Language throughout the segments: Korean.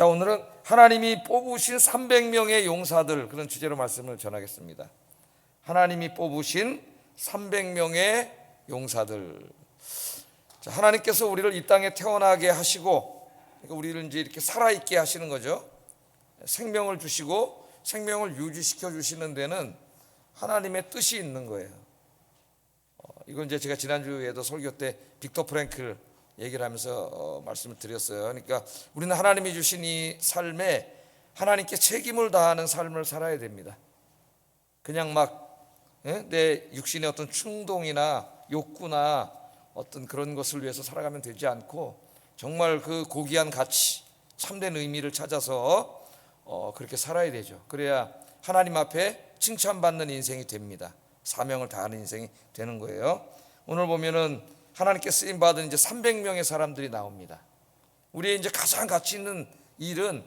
자, 오늘은 하나님이 뽑으신 300명의 용사들, 그런 주제로 말씀을 전하겠습니다. 하나님이 뽑으신 300명의 용사들. 자, 하나님께서 우리를 이 땅에 태어나게 하시고, 그러니까 우리를 이제 이렇게 살아있게 하시는 거죠. 생명을 주시고 생명을 유지시켜 주시는 데는 하나님의 뜻이 있는 거예요. 이건 이제 제가 지난주에도 설교 때 빅터 프랭클 얘기를 하면서 말씀을 드렸어요. 그러니까 우리는 하나님이 주신 이 삶에 하나님께 책임을 다하는 삶을 살아야 됩니다. 그냥 막 내 육신의 어떤 충동이나 욕구나 어떤 그런 것을 위해서 살아가면 되지 않고, 정말 그 고귀한 가치, 참된 의미를 찾아서 그렇게 살아야 되죠. 그래야 하나님 앞에 칭찬받는 인생이 됩니다. 사명을 다하는 인생이 되는 거예요. 오늘 보면은 하나님께 쓰임 받은 이제 300명의 사람들이 나옵니다. 우리의 이제 가장 가치 있는 일은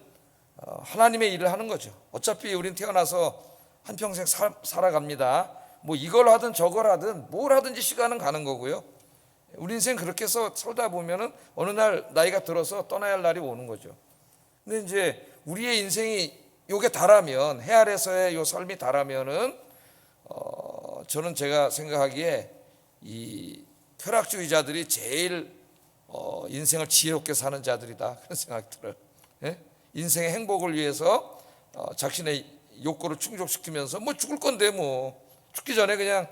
하나님의 일을 하는 거죠. 어차피 우리는 태어나서 한평생 살아갑니다. 뭐 이걸 하든 저걸 하든 뭘 하든지 시간은 가는 거고요. 우리 인생 그렇게 해서 살다 보면은 어느 날 나이가 들어서 떠나야 할 날이 오는 거죠. 근데 이제 우리의 인생이 요게 다라면, 해 아래서의 요 삶이 다라면은 저는 제가 생각하기에 이 쾌락주의자들이 제일 인생을 지혜롭게 사는 자들이다, 그런 생각이 들어요. 예? 인생의 행복을 위해서 자신의 욕구를 충족시키면서 뭐 죽을 건데 뭐 죽기 전에 그냥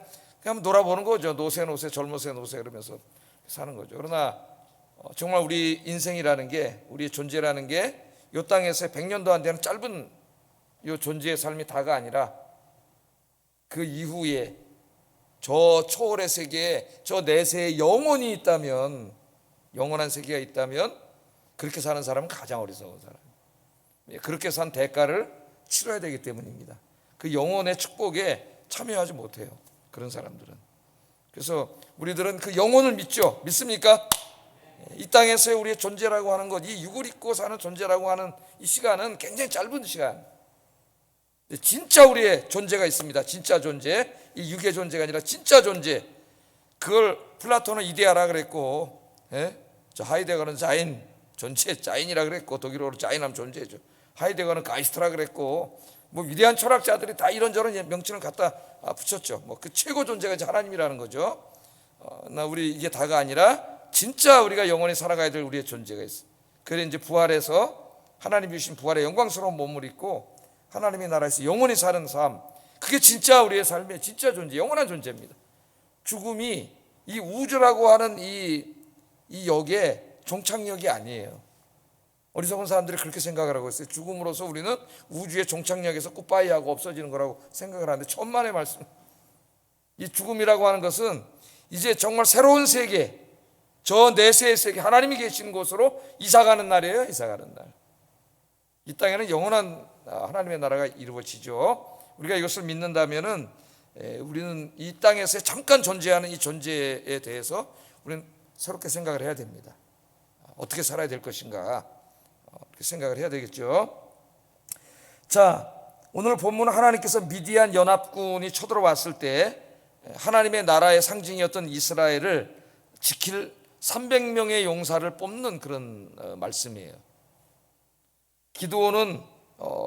놀아보는 거죠. 노세 젊으세 노세 그러면서 사는 거죠. 그러나 정말 우리 인생이라는 게, 우리의 존재라는 게 이 땅에서 100년도 안 되는 짧은 이 존재의 삶이 다가 아니라 그 이후에 저 초월의 세계에 저 내세에 영혼이 있다면, 영원한 세계가 있다면 그렇게 사는 사람은 가장 어리석은 사람. 그렇게 산 대가를 치러야 되기 때문입니다. 그 영혼의 축복에 참여하지 못해요, 그런 사람들은. 그래서 우리들은 그 영혼을 믿죠. 믿습니까? 이 땅에서의 우리의 존재라고 하는 것, 이 육을 입고 사는 존재라고 하는 이 시간은 굉장히 짧은 시간. 진짜 우리의 존재가 있습니다. 진짜 존재, 이 육의 존재가 아니라 진짜 존재. 그걸 플라톤은 이데아라 그랬고, 저 하이데거는 자인, 존재 자인이라 그랬고, 독일어로 자인하면 존재죠. 하이데거는 가이스트라 그랬고, 뭐 위대한 철학자들이 다 이런저런 명칭을 갖다 붙였죠. 뭐 그 최고 존재가 이제 하나님이라는 거죠. 나 우리 이게 다가 아니라 진짜 우리가 영원히 살아가야 될 우리의 존재가 있어. 그래 이제 부활해서 하나님이 주신 부활의 영광스러운 몸을 입고 하나님의 나라에서 영원히 사는 삶, 그게 진짜 우리의 삶의 진짜 존재, 영원한 존재입니다. 죽음이 이 우주라고 하는 이 역의 종착역이 아니에요. 어리석은 사람들이 그렇게 생각을 하고 있어요. 죽음으로써 우리는 우주의 종착역에서 굿바이하고 없어지는 거라고 생각을 하는데, 천만의 말씀. 이 죽음이라고 하는 것은 이제 정말 새로운 세계, 저 내세의 세계, 하나님이 계시는 곳으로 이사가는 날이에요. 이사가는 날. 이 땅에는 영원한 하나님의 나라가 이루어지죠. 우리가 이것을 믿는다면은 우리는 이 땅에서 잠깐 존재하는 이 존재에 대해서 우리는 새롭게 생각을 해야 됩니다. 어떻게 살아야 될 것인가, 그렇게 생각을 해야 되겠죠. 자, 오늘 본문은 하나님께서 미디안 연합군이 쳐들어왔을 때 하나님의 나라의 상징이었던 이스라엘을 지킬 300명의 용사를 뽑는 그런 말씀이에요. 기드온은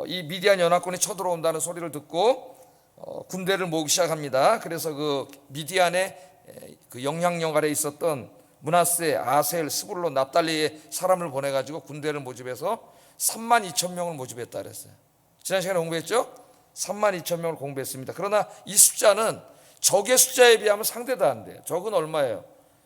이 미디안 연합군이 쳐들어온다는 소리를 듣고 군대를 모으기 시작합니다. 그래서 그 미디안의 그 영향력 아래 있었던 므낫세, 아셀, 스불론, 납달리의 사람을 보내가지고 군대를 모집해서 32,000명을 모집했다 그랬어요. 지난 시간에 공부했죠? 32,000명을 공부했습니다. 그러나 이 숫자는 적의 숫자에 비하면 상대도 안 돼요. 적은 얼마예요?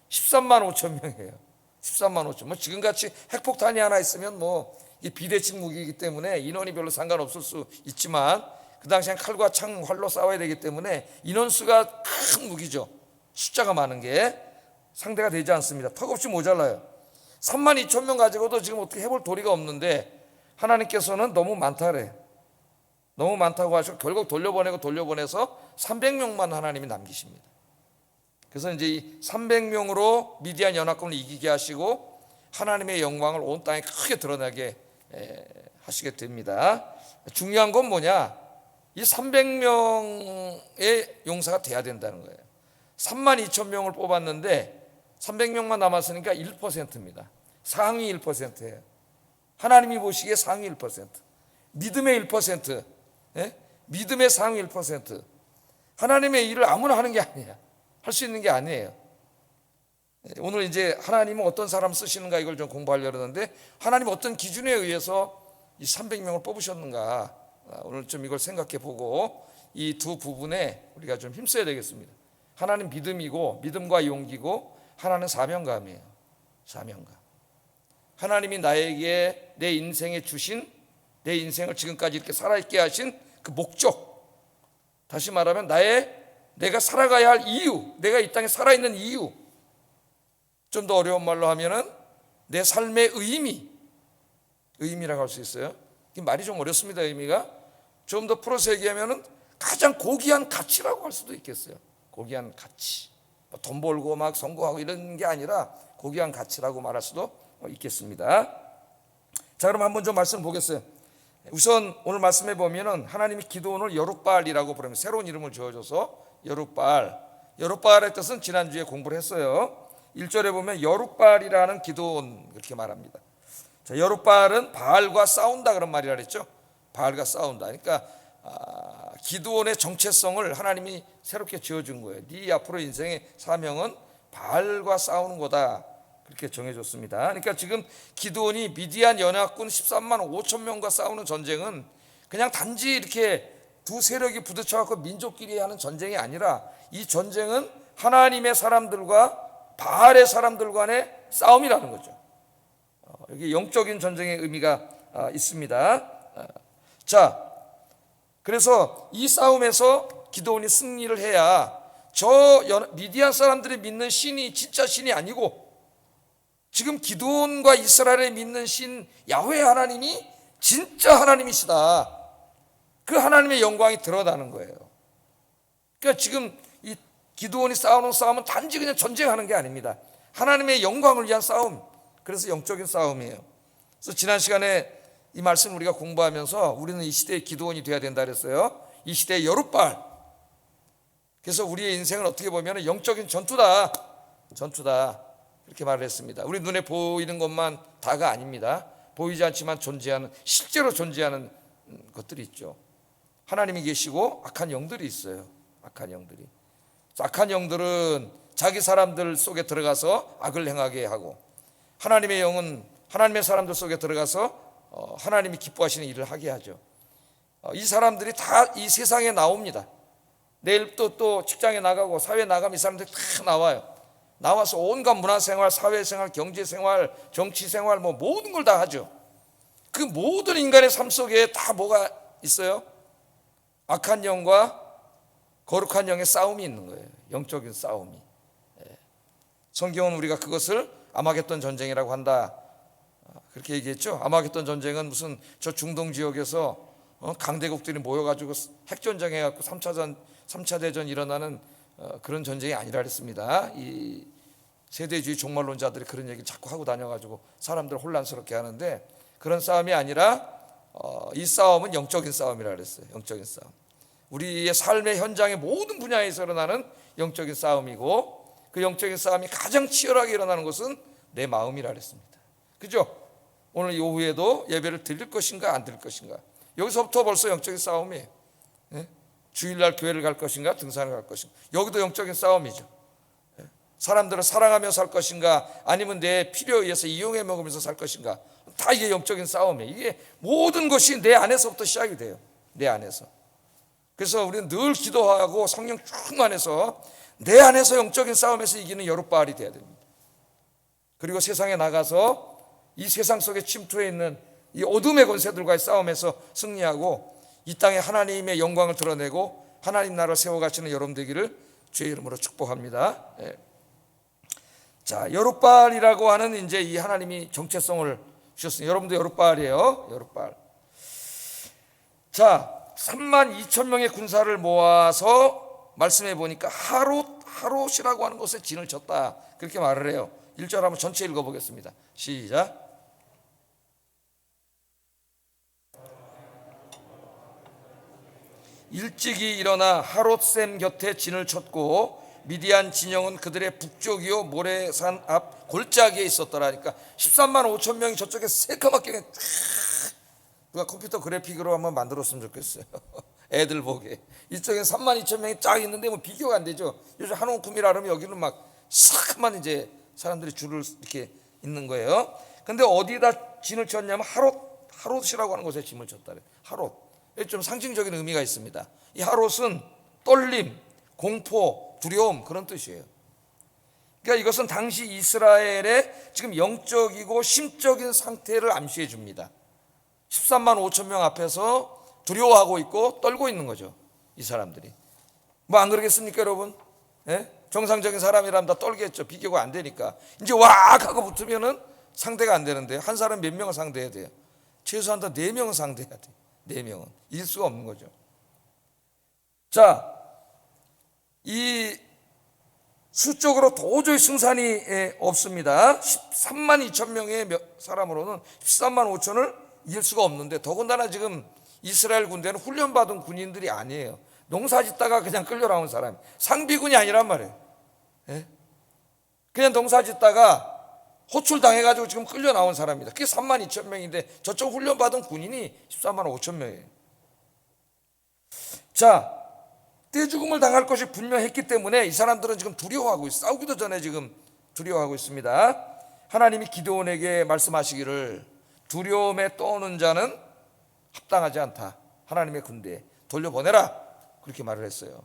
135,000명이에요. 135,000. 뭐 지금같이 핵폭탄이 하나 있으면 뭐 이 비대칭 무기이기 때문에 인원이 별로 상관없을 수 있지만, 그 당시엔 칼과 창, 활로 싸워야 되기 때문에 인원수가 큰 무기죠. 숫자가 많은 게 상대가 되지 않습니다. 턱없이 모자라요. 32,000명 가지고도 지금 어떻게 해볼 도리가 없는데 하나님께서는 너무 많다래. 너무 많다고 하시고 결국 돌려보내서 300명만 하나님이 남기십니다. 그래서 이제 이 300명으로 미디안 연합군을 이기게 하시고 하나님의 영광을 온 땅에 크게 드러나게 하시게 됩니다. 중요한 건 뭐냐? 이 300명의 용사가 돼야 된다는 거예요. 32,000명을 뽑았는데 300명만 남았으니까 1%입니다. 상위 1%예요. 하나님이 보시기에 상위 1%, 믿음의 1%, 예? 믿음의 상위 1%. 하나님의 일을 아무나 하는 게 아니에요. 할 수 있는 게 아니에요. 오늘 이제 하나님은 어떤 사람 쓰시는가 이걸 좀 공부하려고 하는데, 하나님 어떤 기준에 의해서 이 300명을 뽑으셨는가, 오늘 좀 이걸 생각해 보고 이 두 부분에 우리가 좀 힘써야 되겠습니다. 하나는 믿음이고, 믿음과 용기고, 하나는 사명감이에요. 사명감. 하나님이 나에게 내 인생에 주신, 내 인생을 지금까지 이렇게 살아있게 하신 그 목적, 다시 말하면 내가 살아가야 할 이유, 내가 이 땅에 살아있는 이유, 좀 더 어려운 말로 하면은 내 삶의 의미라고 할 수 있어요. 말이 좀 어렵습니다. 의미가 좀 더 풀어서 얘기하면은 가장 고귀한 가치라고 할 수도 있겠어요. 고귀한 가치, 돈 벌고 막 성공하고 이런 게 아니라 고귀한 가치라고 말할 수도 있겠습니다. 자, 그럼 한번 좀 말씀 보겠어요. 우선 오늘 말씀해 보면은 하나님이 기드온을 여룻바알이라고 부르면 새로운 이름을 지어줘서 여룻바알의 뜻은 지난주에 공부를 했어요. 1절에 보면 여룻바알이라는 기드온 그렇게 말합니다. 자, 여룻바알은 바알과 싸운다 그런 말이라 그랬죠. 바알과 싸운다. 그러니까 기드온의 정체성을 하나님이 새롭게 지어준 거예요. 네 앞으로 인생의 사명은 바알과 싸우는 거다, 그렇게 정해줬습니다. 그러니까 지금 기드온이 미디안 연합군 13만 5천 명과 싸우는 전쟁은 그냥 단지 이렇게 두 세력이 부딪혀갖고 민족끼리 하는 전쟁이 아니라, 이 전쟁은 하나님의 사람들과 바알의 사람들 간의 싸움이라는 거죠. 여기 영적인 전쟁의 의미가 있습니다. 자, 그래서 이 싸움에서 기드온이 승리를 해야 미디안 사람들이 믿는 신이 진짜 신이 아니고, 지금 기드온과 이스라엘이 믿는 신 야훼 하나님이 진짜 하나님이시다, 그 하나님의 영광이 드러나는 거예요. 그러니까 지금 이 기드온이 싸우는 싸움은 단지 그냥 전쟁하는 게 아닙니다. 하나님의 영광을 위한 싸움, 그래서 영적인 싸움이에요. 그래서 지난 시간에 이 말씀 우리가 공부하면서 우리는 이 시대의 기드온이 돼야 된다 그랬어요. 이 시대의 여룻바알. 그래서 우리의 인생은 어떻게 보면 영적인 전투다, 이렇게 말을 했습니다. 우리 눈에 보이는 것만 다가 아닙니다. 보이지 않지만 실제로 존재하는 것들이 있죠. 하나님이 계시고 악한 영들이 있어요. 악한 영들은 자기 사람들 속에 들어가서 악을 행하게 하고, 하나님의 영은 하나님의 사람들 속에 들어가서 하나님이 기뻐하시는 일을 하게 하죠. 이 사람들이 다 이 세상에 나옵니다. 내일 또 직장에 나가고 사회에 나가면 이 사람들이 다 나와서 온갖 문화생활, 사회생활, 경제생활, 정치생활, 모든 걸 다 하죠. 그 모든 인간의 삶 속에 다 뭐가 있어요? 악한 영과 거룩한 영의 싸움이 있는 거예요. 영적인 싸움이. 성경은 우리가 그것을 아마겟돈 전쟁이라고 한다, 그렇게 얘기했죠. 아마겟돈 전쟁은 무슨 저 중동 지역에서 강대국들이 모여가지고 핵전쟁 해갖고 3차 대전 일어나는 그런 전쟁이 아니라 그랬습니다. 이 세대주의 종말론자들이 그런 얘기를 자꾸 하고 다녀가지고 사람들을 혼란스럽게 하는데, 그런 싸움이 아니라 이 싸움은 영적인 싸움이라 그랬어요. 영적인 싸움. 우리의 삶의 현장의 모든 분야에서 일어나는 영적인 싸움이고, 그 영적인 싸움이 가장 치열하게 일어나는 것은 내 마음이라 그랬습니다. 그죠? 오늘 이 오후에도 예배를 드릴 것인가 안 드릴 것인가, 여기서부터 벌써 영적인 싸움이에요. 주일날 교회를 갈 것인가 등산을 갈 것인가, 여기도 영적인 싸움이죠. 사람들을 사랑하며 살 것인가 아니면 내 필요에 의해서 이용해 먹으면서 살 것인가, 다 이게 영적인 싸움이에요. 이게 모든 것이 내 안에서부터 시작이 돼요. 내 안에서. 그래서 우리는 늘 기도하고 성령 충만해서 내 안에서 영적인 싸움에서 이기는 여룻바알이 돼야 됩니다. 그리고 세상에 나가서 이 세상 속에 침투해 있는 이 어둠의 권세들과의 싸움에서 승리하고 이 땅에 하나님의 영광을 드러내고 하나님 나라를 세워가시는 여러분 되기를 주의 이름으로 축복합니다. 자, 여룻바알이라고 하는 이제 이 하나님이 정체성을 주셨습니다. 여러분도 여룻바알이에요. 여룻바알. 자, 3만 2천 명의 군사를 모아서 말씀해 보니까 하롯이라고 하는 곳에 진을 쳤다, 그렇게 말을 해요. 1절 한번 전체 읽어보겠습니다. 시작. 일찍이 일어나 하롯샘 곁에 진을 쳤고 미디안 진영은 그들의 북쪽이요 모래산 앞 골짜기에 있었더라니까. 13만 5천 명이 저쪽에 새까맣게 쫙, 누가 컴퓨터 그래픽으로 한번 만들었으면 좋겠어요. 애들 보게. 이쪽엔 3만 2천 명이 쫙 있는데 뭐 비교가 안 되죠. 요즘 한옥kum이라 그러면 여기는 막 새까만 이제 사람들이 줄을 이렇게 있는 거예요. 근데 어디다 진을 쳤냐면 하롯이라고 하는 곳에 짐을 쳤다래. 하롯. 좀 상징적인 의미가 있습니다. 이 하롯은 떨림, 공포, 두려움 그런 뜻이에요. 그러니까 이것은 당시 이스라엘의 지금 영적이고 심적인 상태를 암시해 줍니다. 13만 5천 명 앞에서 두려워하고 있고 떨고 있는 거죠. 이 사람들이. 뭐 안 그러겠습니까, 여러분? 예? 정상적인 사람이라면 다 떨겠죠. 비교가 안 되니까. 이제 왁 하고 붙으면은 상대가 안 되는데 한 사람 몇 명을 상대해야 돼요? 최소한 다 4명은 상대해야 돼요. 4명은. 이길 수가 없는 거죠. 자, 이 수적으로 도저히 승산이 없습니다. 13만 2천 명의 사람으로는 13만 5천을 이길 수가 없는데, 더군다나 지금 이스라엘 군대는 훈련받은 군인들이 아니에요. 농사 짓다가 그냥 끌려 나온 사람, 상비군이 아니란 말이에요. 예? 그냥 농사 짓다가 호출당해가지고 지금 끌려 나온 사람입니다. 그게 3만 2천 명인데 저쪽 훈련받은 군인이 13만 5천 명이에요. 자, 떼죽음을 당할 것이 분명했기 때문에 이 사람들은 지금 두려워하고 있어요. 싸우기도 전에 지금 두려워하고 있습니다. 하나님이 기드온에게 말씀하시기를 두려움에 떠오는 자는 합당하지 않다. 하나님의 군대에 돌려보내라. 그렇게 말을 했어요.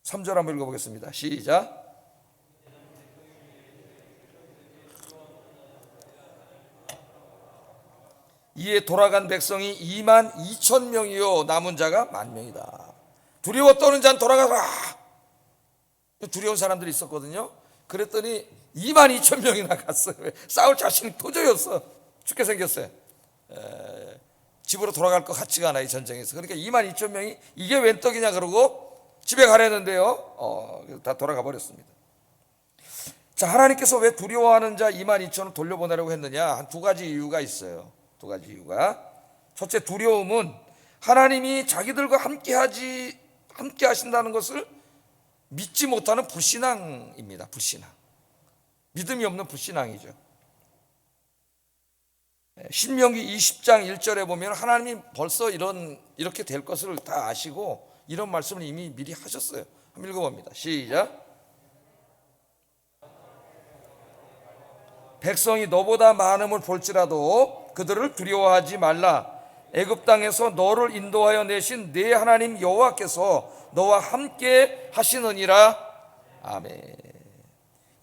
3절 한번 읽어보겠습니다. 시작. 이에 돌아간 백성이 2만 2천 명이요 남은 자가 10,000명이다. 두려워 떠는 자는 돌아가라. 두려운 사람들이 있었거든요. 그랬더니 2만 2천 명이나 갔어요. 싸울 자신이 도저히 없어. 죽게 생겼어요. 집으로 돌아갈 것 같지가 않아, 이 전쟁에서. 그러니까 2만 2천 명이 이게 웬 떡이냐 그러고 집에 가려는데요, 다 돌아가 버렸습니다. 자, 하나님께서 왜 두려워하는 자 2만 2천을 돌려보내려고 했느냐? 한 2가지 이유가 있어요. 2가지 이유가. 첫째, 두려움은 하나님이 자기들과 함께 하신다는 것을 믿지 못하는 불신앙입니다. 불신앙. 믿음이 없는 불신앙이죠. 신명기 20장 1절에 보면 하나님이 벌써 이렇게 될 것을 다 아시고 이런 말씀을 이미 미리 하셨어요. 한번 읽어봅니다. 시작. 백성이 너보다 많음을 볼지라도 그들을 두려워하지 말라. 애굽 땅에서 너를 인도하여 내신 네 하나님 여호와께서 너와 함께 하시느니라. 아멘.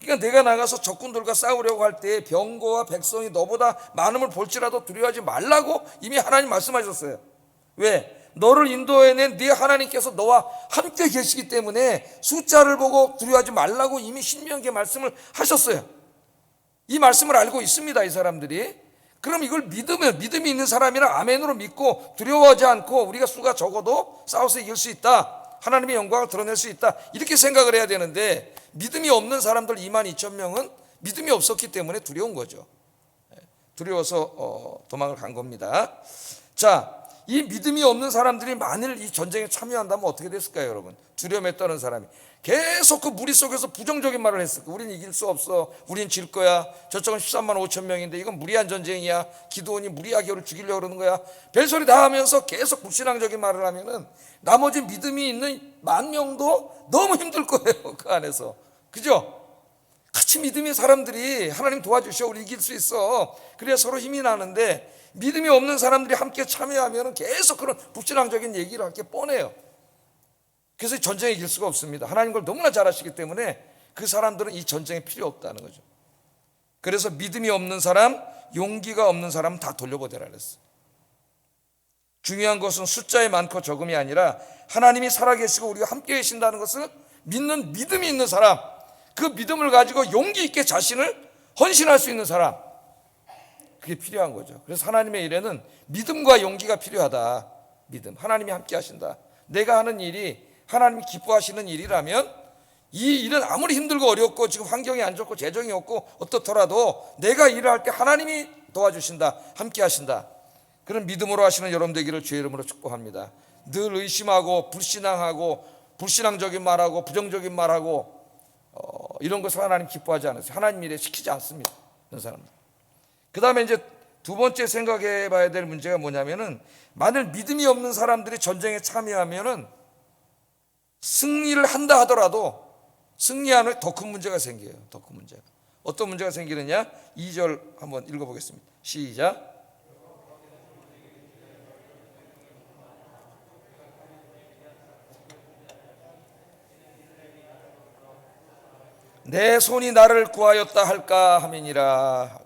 그러니까 내가 나가서 적군들과 싸우려고 할 때 병거와 백성이 너보다 많음을 볼지라도 두려워하지 말라고 이미 하나님 말씀하셨어요. 왜? 너를 인도해낸 네 하나님께서 너와 함께 계시기 때문에 숫자를 보고 두려워하지 말라고 이미 신명기에 말씀을 하셨어요. 이 말씀을 알고 있습니다, 이 사람들이. 그럼 이걸 믿음이 있는 사람이라 아멘으로 믿고 두려워하지 않고 우리가 수가 적어도 싸워서 이길 수 있다, 하나님의 영광을 드러낼 수 있다, 이렇게 생각을 해야 되는데 믿음이 없는 사람들 2만 2천 명은 믿음이 없었기 때문에 두려운 거죠. 두려워서 도망을 간 겁니다. 자, 이 믿음이 없는 사람들이 만일 이 전쟁에 참여한다면 어떻게 됐을까요, 여러분? 두려움에 떠는 사람이 계속 그 무리 속에서 부정적인 말을 했을 거예요. 우린 이길 수 없어. 우린 질 거야. 저쪽은 13만 5천 명인데 이건 무리한 전쟁이야. 기드온이 무리하게 죽이려고 그러는 거야. 별소리 다 하면서 계속 불신앙적인 말을 하면은 나머지 믿음이 있는 10,000명도 너무 힘들 거예요, 그 안에서. 그죠? 같이 믿음의 사람들이 하나님 도와주셔, 우리 이길 수 있어. 그래야 서로 힘이 나는데 믿음이 없는 사람들이 함께 참여하면 계속 그런 불신앙적인 얘기를 할게 뻔해요. 그래서 전쟁에 이길 수가 없습니다. 하나님 걸 너무나 잘 아시기 때문에 그 사람들은 이 전쟁에 필요 없다는 거죠. 그래서 믿음이 없는 사람, 용기가 없는 사람은 다 돌려보내라 그랬어요. 중요한 것은 숫자의 많고 적음이 아니라 하나님이 살아계시고 우리가 함께 계신다는 것을 믿는 믿음이 있는 사람, 그 믿음을 가지고 용기 있게 자신을 헌신할 수 있는 사람, 그게 필요한 거죠. 그래서 하나님의 일에는 믿음과 용기가 필요하다. 믿음, 하나님이 함께 하신다. 내가 하는 일이 하나님이 기뻐하시는 일이라면 이 일은 아무리 힘들고 어렵고 지금 환경이 안 좋고 재정이 없고 어떻더라도 내가 일을 할 때 하나님이 도와주신다, 함께 하신다. 그런 믿음으로 하시는 여러분 되기를 주의 이름으로 축복합니다. 늘 의심하고 불신앙하고 불신앙적인 말하고 부정적인 말하고 이런 것을 하나님 기뻐하지 않으세요. 하나님 일에 시키지 않습니다. 그런 사람들. 그 다음에 이제 두 번째 생각해 봐야 될 문제가 뭐냐면은, 만일 믿음이 없는 사람들이 전쟁에 참여하면은 승리를 한다 하더라도 승리하는 후에 더 큰 문제가 생겨요. 더 큰 문제가. 어떤 문제가 생기느냐? 2절 한번 읽어보겠습니다. 시작. 내 손이 나를 구하였다 할까 하면이라.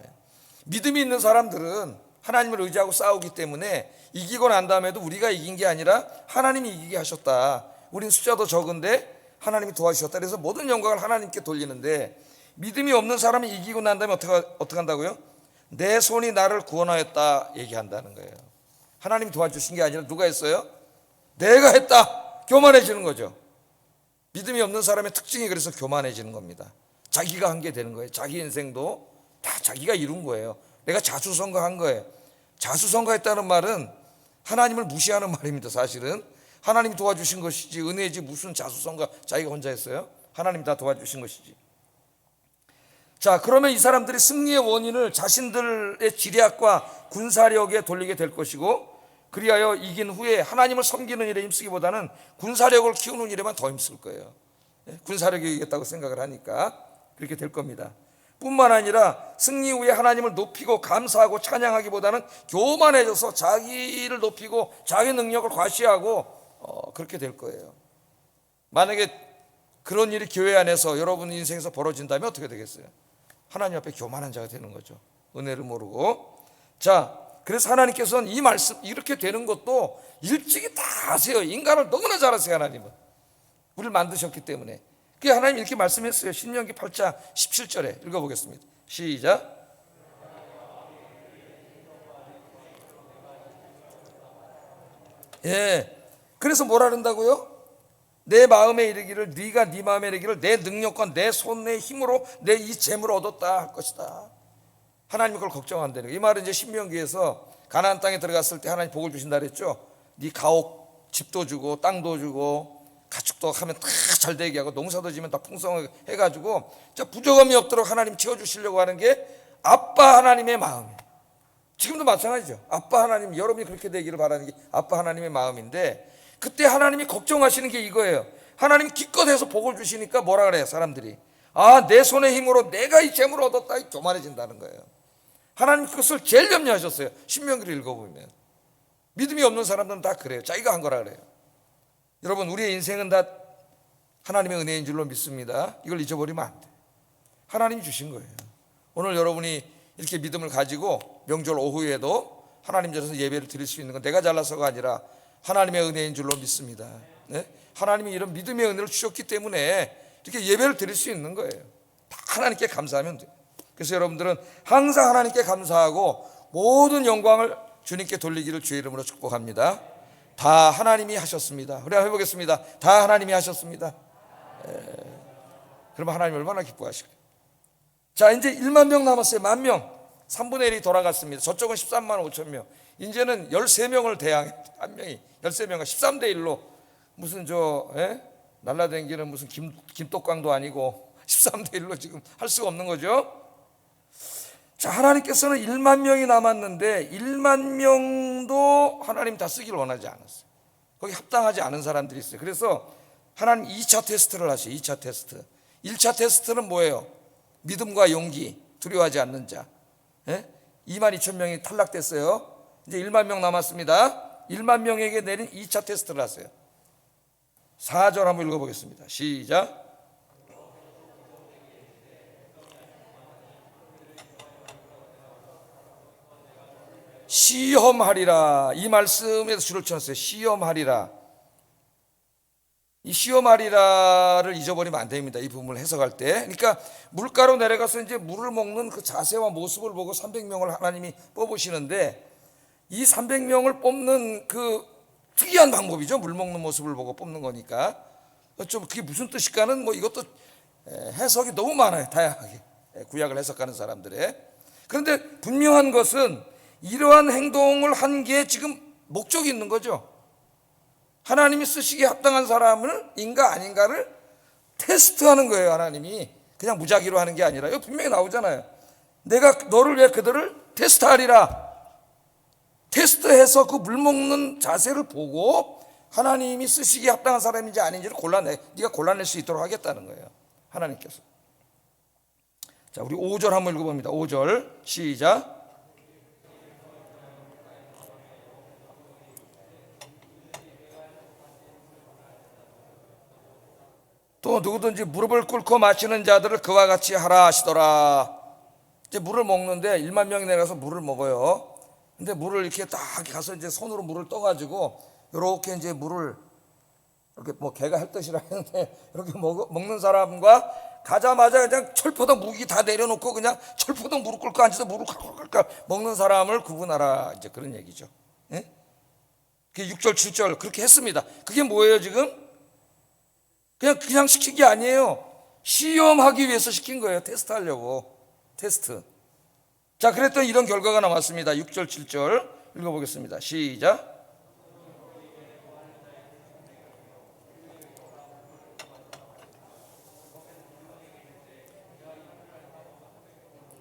믿음이 있는 사람들은 하나님을 의지하고 싸우기 때문에 이기고 난 다음에도 우리가 이긴 게 아니라 하나님이 이기게 하셨다. 우린 숫자도 적은데 하나님이 도와주셨다. 그래서 모든 영광을 하나님께 돌리는데, 믿음이 없는 사람이 이기고 난 다음에 어떻게 한다고요? 내 손이 나를 구원하였다 얘기한다는 거예요. 하나님이 도와주신 게 아니라 누가 했어요? 내가 했다. 교만해지는 거죠. 믿음이 없는 사람의 특징이 그래서 교만해지는 겁니다. 자기가 한 게 되는 거예요. 자기 인생도 다 자기가 이룬 거예요. 내가 자수성가한 거예요. 자수성가했다는 말은 하나님을 무시하는 말입니다. 사실은 하나님이 도와주신 것이지, 은혜지 무슨 자수성가 자기가 혼자 했어요? 하나님이 다 도와주신 것이지. 자, 그러면 이 사람들이 승리의 원인을 자신들의 지략과 군사력에 돌리게 될 것이고, 그리하여 이긴 후에 하나님을 섬기는 일에 힘쓰기보다는 군사력을 키우는 일에만 더 힘쓸 거예요. 군사력이 이겼다고 생각을 하니까 그렇게 될 겁니다. 뿐만 아니라 승리 후에 하나님을 높이고 감사하고 찬양하기보다는 교만해져서 자기를 높이고 자기 능력을 과시하고 그렇게 될 거예요. 만약에 그런 일이 교회 안에서 여러분 인생에서 벌어진다면 어떻게 되겠어요? 하나님 앞에 교만한 자가 되는 거죠. 은혜를 모르고. 자, 그래서 하나님께서는 이 말씀 이렇게 되는 것도 일찍이 다 아세요. 인간을 너무나 잘 아세요. 하나님은 우리를 만드셨기 때문에. 그게 하나님 이렇게 말씀했어요. 신명기 8장 17절에 읽어보겠습니다. 시작. 예, 그래서 뭐라 그런다고요? 내 마음에 이르기를, 네가 네 마음에 이르기를 내 능력과 내 손의 힘으로 내 이 재물을 얻었다 할 것이다. 하나님이 그걸 걱정한다는 거예요. 이 말은 이제 신명기에서 가나안 땅에 들어갔을 때 하나님 복을 주신다 그랬죠. 네 가옥 집도 주고 땅도 주고 가축도 하면 다 잘 되게 하고 농사도 지면 다 풍성하게 해가지고 부족함이 없도록 하나님 채워주시려고 하는 게 아빠 하나님의 마음이에요. 지금도 마찬가지죠. 아빠 하나님, 여러분이 그렇게 되기를 바라는 게 아빠 하나님의 마음인데, 그때 하나님이 걱정하시는 게 이거예요. 하나님이 기껏 해서 복을 주시니까 뭐라 그래요 사람들이? 아, 내 손의 힘으로 내가 이 재물을 얻었다, 교만해진다는 거예요. 하나님 그것을 제일 염려하셨어요. 신명기를 읽어보면 믿음이 없는 사람들은 다 그래요. 자기가 한 거라 그래요. 여러분, 우리의 인생은 다 하나님의 은혜인 줄로 믿습니다. 이걸 잊어버리면 안 돼요. 하나님이 주신 거예요. 오늘 여러분이 이렇게 믿음을 가지고 명절 오후에도 하나님 전에서 예배를 드릴 수 있는 건 내가 잘나서가 아니라 하나님의 은혜인 줄로 믿습니다. 네? 하나님이 이런 믿음의 은혜를 주셨기 때문에 이렇게 예배를 드릴 수 있는 거예요. 다 하나님께 감사하면 돼요. 그래서 여러분들은 항상 하나님께 감사하고 모든 영광을 주님께 돌리기를 주의 이름으로 축복합니다. 다 하나님이 하셨습니다. 우리 한번 해보겠습니다. 다 하나님이 하셨습니다. 그러면 하나님 얼마나 기뻐하실까요? 자, 이제 1만 명 남았어요. 1만 명. 3분의 1이 돌아갔습니다. 저쪽은 13만 5천 명. 이제는 13명을 대항해. 한 명이 13명과 13대 1로 무슨 날라다니기는 무슨 김똑광도 아니고 13대 1로 지금 할 수가 없는 거죠. 자, 하나님께서는 1만 명이 남았는데 1만 명도 하나님 다 쓰기를 원하지 않았어요. 거기 합당하지 않은 사람들이 있어요. 그래서 하나님 2차 테스트를 하셔요. 2차 테스트. 1차 테스트는 뭐예요? 믿음과 용기, 두려워하지 않는 자. 2만 2천 명이 탈락됐어요. 이제 1만 명 남았습니다. 1만 명에게 내린 2차 테스트를 하세요. 4절 한번 읽어보겠습니다. 시작. 시험하리라. 이 말씀에서 줄을 쳐놨어요. 시험하리라. 이 시험하리라를 잊어버리면 안 됩니다. 이 부분을 해석할 때. 그러니까 물가로 내려가서 이제 물을 먹는 그 자세와 모습을 보고 300명을 하나님이 뽑으시는데, 이 300명을 뽑는 그 특이한 방법이죠. 물 먹는 모습을 보고 뽑는 거니까. 좀 그게 무슨 뜻일까는 뭐 이것도 해석이 너무 많아요. 다양하게. 구약을 해석하는 사람들의. 그런데 분명한 것은 이러한 행동을 한 게 지금 목적이 있는 거죠. 하나님이 쓰시기에 합당한 사람을 인가 아닌가를 테스트하는 거예요. 하나님이 그냥 무작위로 하는 게 아니라 이거 분명히 나오잖아요. 내가 너를 위해 그들을 테스트하리라. 테스트해서 그 물먹는 자세를 보고 하나님이 쓰시기에 합당한 사람인지 아닌지를 네가 골라낼 수 있도록 하겠다는 거예요. 하나님께서. 자, 우리 5절 한번 읽어봅니다. 5절 시작. 또 누구든지 무릎을 꿇고 마시는 자들을 그와 같이 하라 하시더라. 이제 물을 먹는데 1만 명이 내려가서 물을 먹어요. 근데 물을 이렇게 딱 가서 이제 손으로 물을 떠가지고 이렇게 이제 물을 이렇게 뭐 개가 할 뜻이라 했는데 이렇게 먹는 사람과 가자마자 그냥 철포덕 무기 다 내려놓고 그냥 철포덕 무릎 꿇고 앉아서 무릎 꿇고 먹는 사람을 구분하라. 이제 그런 얘기죠. 예? 그게 6절 7절 그렇게 했습니다. 그게 뭐예요 지금? 그냥 시킨 게 아니에요. 시험하기 위해서 시킨 거예요. 테스트하려고. 테스트. 자, 그랬더니 이런 결과가 나왔습니다. 6절 7절 읽어보겠습니다. 시작.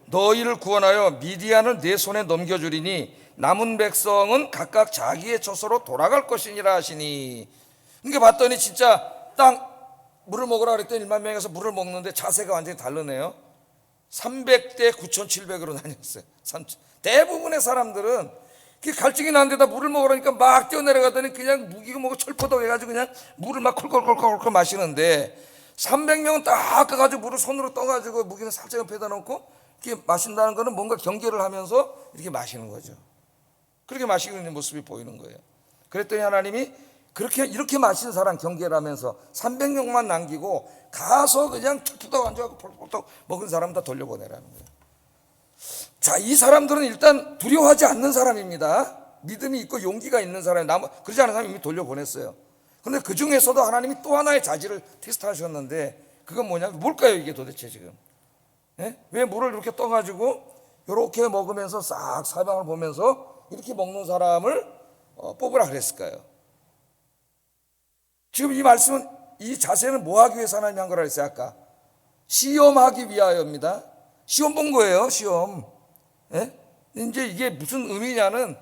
너희를 구원하여 미디안을 내 손에 넘겨주리니 남은 백성은 각각 자기의 처소로 돌아갈 것이니라 하시니. 그러니까 봤더니 진짜 딱 물을 먹으라 그랬더니 1만 명에서 물을 먹는데 자세가 완전히 다르네요. 300대 9,700으로 나뉘었어요. 대부분의 사람들은 갈증이 나는데다 물을 먹으라니까 막 뛰어내려가더니 그냥 무기고 뭐고 철포덕 해가지고 그냥 물을 막 콜콜콜콜 마시는데 300명은 딱 가가지고 물을 손으로 떠가지고 무기는 살짝 옆에다 놓고 이렇게 마신다는 거는 뭔가 경계를 하면서 이렇게 마시는 거죠. 그렇게 마시고 있는 모습이 보이는 거예요. 그랬더니 하나님이 이렇게 마신 사람 경계를 하면서 300명만 남기고 가서 그냥 철푸덕 앉아갖고 폴폴떡 먹은 사람 다 돌려보내라는 거예요. 자, 이 사람들은 일단 두려워하지 않는 사람입니다. 믿음이 있고 용기가 있는 사람이 그러지 않은 사람이 이미 돌려보냈어요. 그런데 그 중에서도 하나님이 또 하나의 자질을 테스트하셨는데 그건 뭘까요 이게 도대체 지금? 예? 왜 물을 이렇게 떠가지고 이렇게 먹으면서 싹 사방을 보면서 이렇게 먹는 사람을 뽑으라 그랬을까요? 지금 이 말씀은 이 자세는 뭐 하기 위해서 하나님이 한 거라 그랬어요 아까? 시험하기 위하여입니다. 시험 본 거예요. 시험. 예? 이제 이게 무슨 의미냐는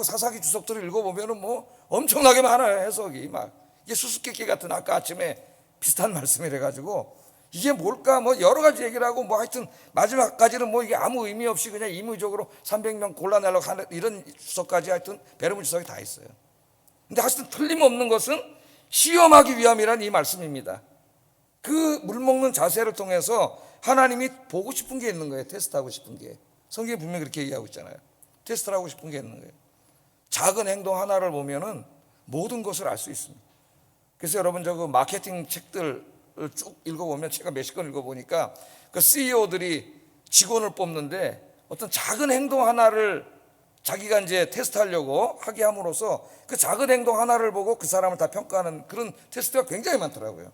사사기 주석들을 읽어보면은 뭐 엄청나게 많아요. 해석이 막 이게 수수께끼 같은 아까 아침에 비슷한 말씀이래 가지고 이게 뭘까 뭐 여러 가지 얘기를 하고 뭐 하여튼 마지막까지는 뭐 이게 아무 의미 없이 그냥 임의적으로 300명 골라내려고 하는 이런 주석까지 하여튼 베르무 주석이 다 있어요. 근데 하여튼 틀림없는 것은 시험하기 위함이란 이 말씀입니다. 그 물 먹는 자세를 통해서 하나님이 보고 싶은 게 있는 거예요. 테스트하고 싶은 게. 성경에 분명히 그렇게 얘기하고 있잖아요. 테스트를 하고 싶은 게 있는 거예요. 작은 행동 하나를 보면은 모든 것을 알 수 있습니다. 그래서 여러분 저 그 마케팅 책들을 쭉 읽어보면 제가 몇십 권 읽어보니까 그 CEO들이 직원을 뽑는데 어떤 작은 행동 하나를 자기가 이제 테스트하려고 하게 함으로써 그 작은 행동 하나를 보고 그 사람을 다 평가하는 그런 테스트가 굉장히 많더라고요.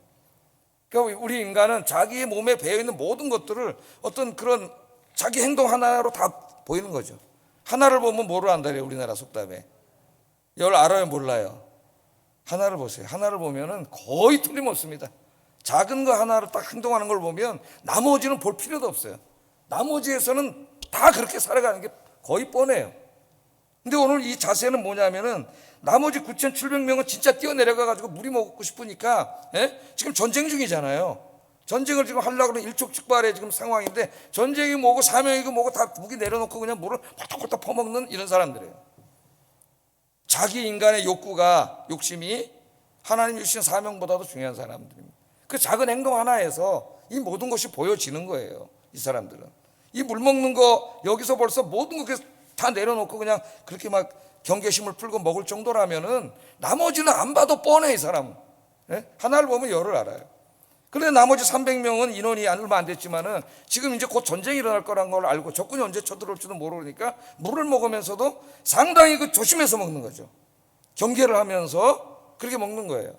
그러니까 우리 인간은 자기 몸에 배어있는 모든 것들을 어떤 그런 자기 행동 하나로 다 보이는 거죠. 하나를 보면 뭐를 안다래요 우리나라 속담에. 이걸 알아요 몰라요? 하나를 보세요. 하나를 보면은 거의 틀림없습니다. 작은 거 하나를 딱 행동하는 걸 보면 나머지는 볼 필요도 없어요. 나머지에서는 다 그렇게 살아가는 게 거의 뻔해요. 근데 오늘 이 자세는 뭐냐면은 나머지 9,700명은 진짜 뛰어내려가가지고 물이 먹고 싶으니까 지금 전쟁 중이잖아요. 전쟁을 지금 하려고 하는 일촉즉발의 지금 상황인데 전쟁이 뭐고 사명이고 뭐고 다 무기 내려놓고 그냥 물을 콜떡콜떡 퍼먹는 이런 사람들이에요. 자기 인간의 욕심이 하나님 주신 사명보다도 중요한 사람들입니다. 그 작은 행동 하나에서 이 모든 것이 보여지는 거예요. 이 사람들은 이 물 먹는 거 여기서 벌써 모든 거 다 내려놓고 그냥 그렇게 막 경계심을 풀고 먹을 정도라면은 나머지는 안 봐도 뻔해 이 사람은. 하나를 보면 열을 알아요. 그런데 나머지 300명은 인원이 얼마 안 됐지만은 지금 이제 곧 전쟁이 일어날 거란 걸 알고 적군이 언제 쳐들어올지도 모르니까 물을 먹으면서도 상당히 조심해서 먹는 거죠. 경계를 하면서 그렇게 먹는 거예요.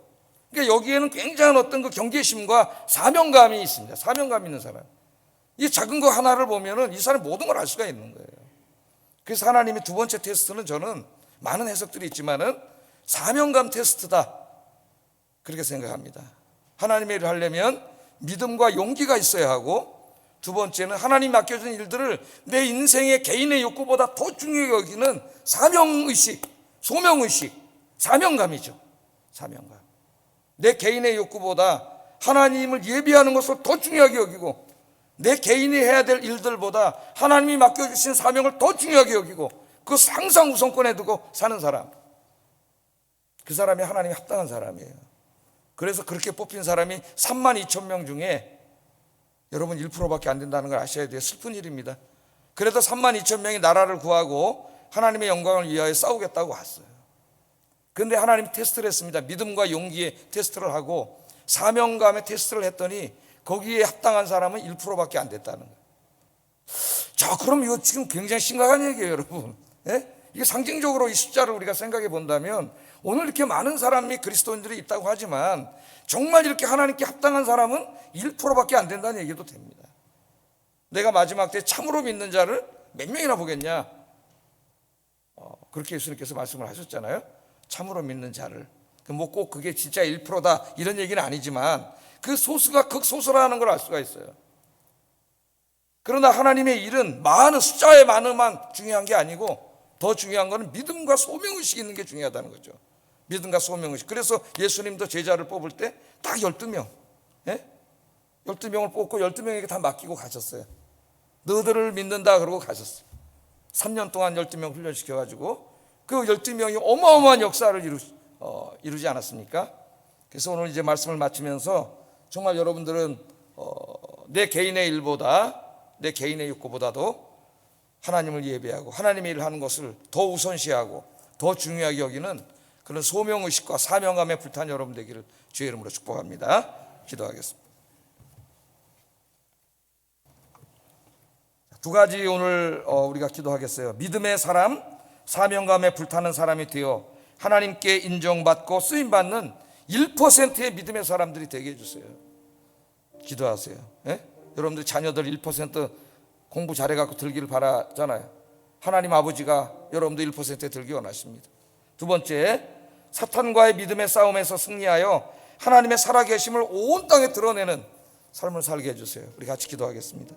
그러니까 여기에는 굉장한 어떤 그 경계심과 사명감이 있습니다. 사명감 있는 사람. 이 작은 거 하나를 보면은 이 사람이 모든 걸 알 수가 있는 거예요. 그래서 하나님의 두 번째 테스트는 저는 많은 해석들이 있지만은 사명감 테스트다, 그렇게 생각합니다. 하나님의 일을 하려면 믿음과 용기가 있어야 하고, 두 번째는 하나님 맡겨준 일들을 내 인생의 개인의 욕구보다 더 중요하게 여기는 사명의식, 소명의식, 사명감이죠. 사명감. 내 개인의 욕구보다 하나님을 예비하는 것을 더 중요하게 여기고, 내 개인이 해야 될 일들보다 하나님이 맡겨주신 사명을 더 중요하게 여기고, 그것을 항상 우선권에 두고 사는 사람, 그 사람이 하나님이 합당한 사람이에요. 그래서 그렇게 뽑힌 사람이 32,000명 중에 여러분 1%밖에 안 된다는 걸 아셔야 돼요. 슬픈 일입니다. 그래도 32,000명이 나라를 구하고 하나님의 영광을 위하여 싸우겠다고 왔어요. 그런데 하나님이 테스트를 했습니다. 믿음과 용기의 테스트를 하고 사명감의 테스트를 했더니 거기에 합당한 사람은 1%밖에 안 됐다는 거예요. 자, 그럼 이거 지금 굉장히 심각한 얘기예요, 여러분. 예? 이게 상징적으로 이 숫자를 우리가 생각해 본다면, 오늘 이렇게 많은 사람이 그리스도인들이 있다고 하지만 정말 이렇게 하나님께 합당한 사람은 1%밖에 안 된다는 얘기도 됩니다. 내가 마지막 때 참으로 믿는 자를 몇 명이나 보겠냐, 그렇게 예수님께서 말씀을 하셨잖아요. 참으로 믿는 자를, 뭐 꼭 그게 진짜 1%다 이런 얘기는 아니지만 그 소수가 극소수라는 걸 알 수가 있어요. 그러나 하나님의 일은 많은, 숫자의 많음만 중요한 게 아니고 더 중요한 것은 믿음과 소명의식이 있는 게 중요하다는 거죠. 믿음과 소명의식. 그래서 예수님도 제자를 뽑을 때 딱 12명, 12명을 뽑고 12명에게 다 맡기고 가셨어요. 너희들을 믿는다 그러고 가셨어요. 3년 동안 12명 훈련시켜가지고 그 12명이 어마어마한 역사를 이루지 않았습니까? 그래서 오늘 이제 말씀을 마치면서 정말 여러분들은 내 개인의 일보다, 내 개인의 욕구보다도 하나님을 예배하고 하나님의 일을 하는 것을 더 우선시하고 더 중요하게 여기는 그런 소명의식과 사명감에 불탄 여러분 되기를 주의 이름으로 축복합니다. 기도하겠습니다. 두 가지 오늘 우리가 기도하겠어요. 믿음의 사람, 사명감에 불타는 사람이 되어 하나님께 인정받고 쓰임받는 1%의 믿음의 사람들이 되게 해주세요. 기도하세요. 여러분들 자녀들 1% 공부 잘해갖고 들기를 바라잖아요. 하나님 아버지가 여러분들 1%에 들기 원하십니다. 두 번째, 사탄과의 믿음의 싸움에서 승리하여 하나님의 살아계심을 온 땅에 드러내는 삶을 살게 해주세요. 우리 같이 기도하겠습니다.